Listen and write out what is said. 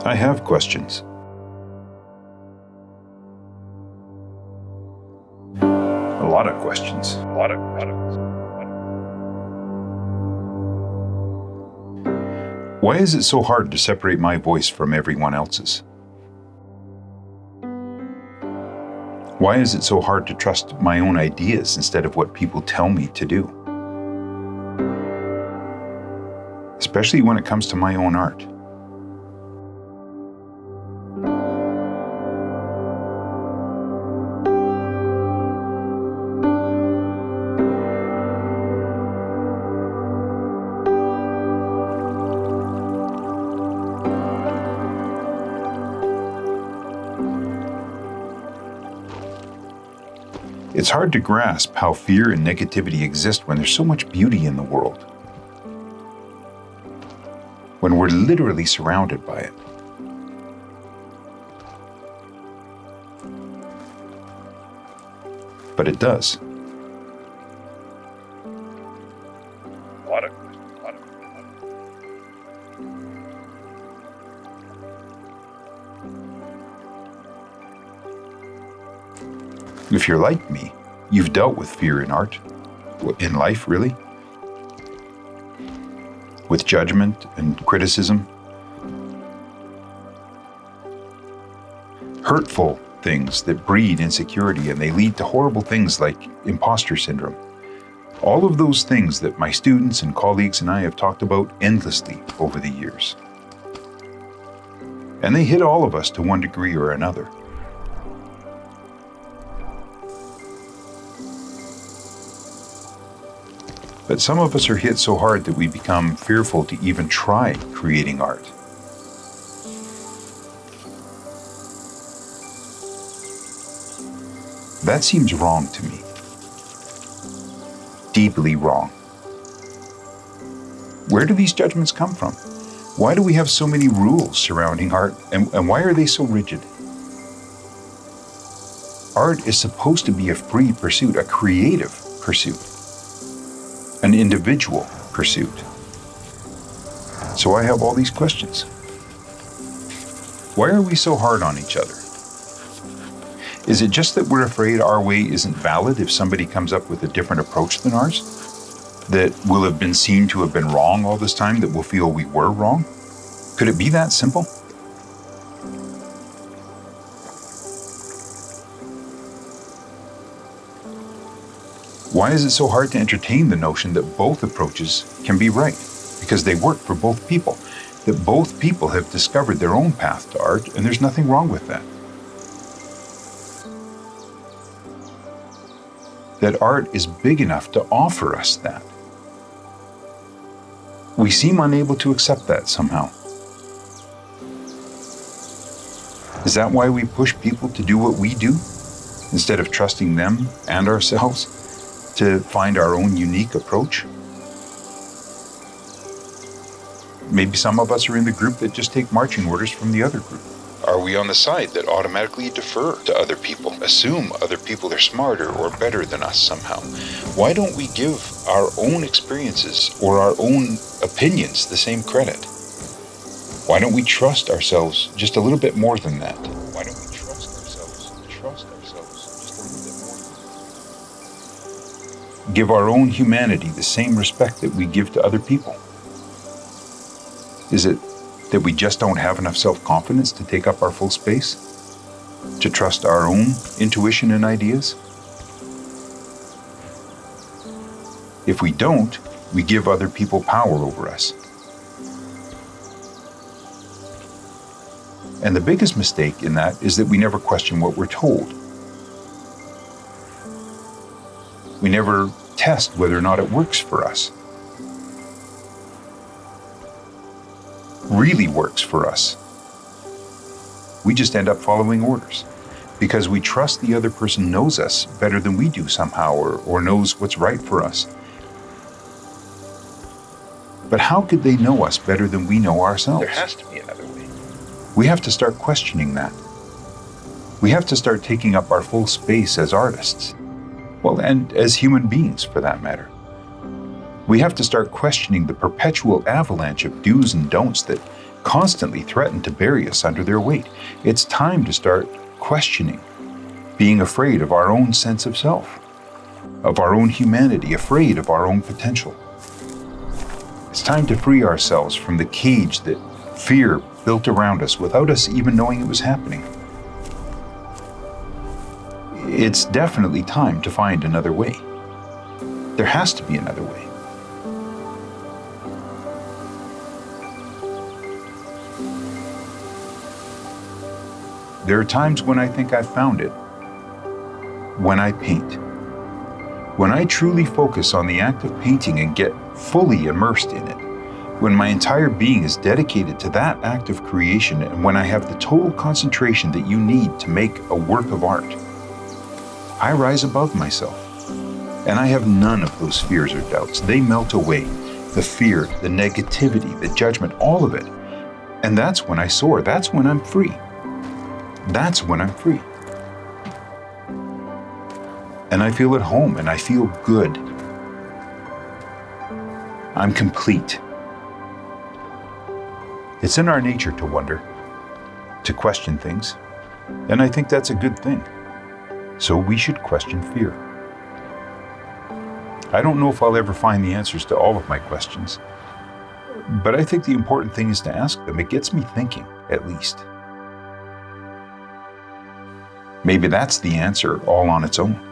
I have questions. A lot of questions. Why is it so hard to separate my voice from everyone else's? Why is it so hard to trust my own ideas instead of what people tell me to do? Especially when it comes to my own art. It's hard to grasp how fear and negativity exist when there's so much beauty in the world. When we're literally surrounded by it. But it does. If you're like me, you've dealt with fear in art, in life really, with judgment and criticism, hurtful things that breed insecurity, and they lead to horrible things like imposter syndrome. All of those things that my students and colleagues and I have talked about endlessly over the years. And they hit all of us to one degree or another. But some of us are hit so hard that we become fearful to even try creating art. That seems wrong to me. Deeply wrong. Where do these judgments come from? Why do we have so many rules surrounding art, and why are they so rigid? Art is supposed to be a free pursuit, a creative pursuit. An individual pursuit. So I have all these questions. Why are we so hard on each other? Is it just that we're afraid our way isn't valid if somebody comes up with a different approach than ours? That will have been seen to have been wrong all this time, that we'll feel we were wrong? Could it be that simple? Why is it so hard to entertain the notion that both approaches can be right? Because they work for both people. That both people have discovered their own path to art, and there's nothing wrong with that. That art is big enough to offer us that. We seem unable to accept that somehow. Is that why we push people to do what we do, instead of trusting them and ourselves to find our own unique approach? Maybe some of us are in the group that just take marching orders from the other group. Are we on the side that automatically defer to other people, assume other people are smarter or better than us somehow? Why don't we give our own experiences or our own opinions the same credit? Why don't we trust ourselves just a little bit more than that? Why don't we trust ourselves just a little bit more than that? Give our own humanity the same respect that we give to other people? Is it that we just don't have enough self-confidence to take up our full space? To trust our own intuition and ideas? If we don't, we give other people power over us. And the biggest mistake in that is that we never question what we're told. We never test whether or not it works for us. Really works for us. We just end up following orders because we trust the other person knows us better than we do somehow, or knows what's right for us. But how could they know us better than we know ourselves? There has to be another way. We have to start questioning that. We have to start taking up our full space as artists. Well, and as human beings, for that matter. We have to start questioning the perpetual avalanche of do's and don'ts that constantly threaten to bury us under their weight. It's time to start questioning, being afraid of our own sense of self, of our own humanity, afraid of our own potential. It's time to free ourselves from the cage that fear built around us without us even knowing it was happening. It's definitely time to find another way. There has to be another way. There are times when I think I've found it. When I paint. When I truly focus on the act of painting and get fully immersed in it. When my entire being is dedicated to that act of creation, and when I have the total concentration that you need to make a work of art, I rise above myself. And I have none of those fears or doubts. They melt away. The fear, the negativity, the judgment, all of it. And that's when I soar. That's when I'm free. That's when I'm free. And I feel at home and I feel good. I'm complete. It's in our nature to wonder, to question things, and I think that's a good thing. So we should question fear. I don't know if I'll ever find the answers to all of my questions, but I think the important thing is to ask them. It gets me thinking, at least. Maybe that's the answer all on its own.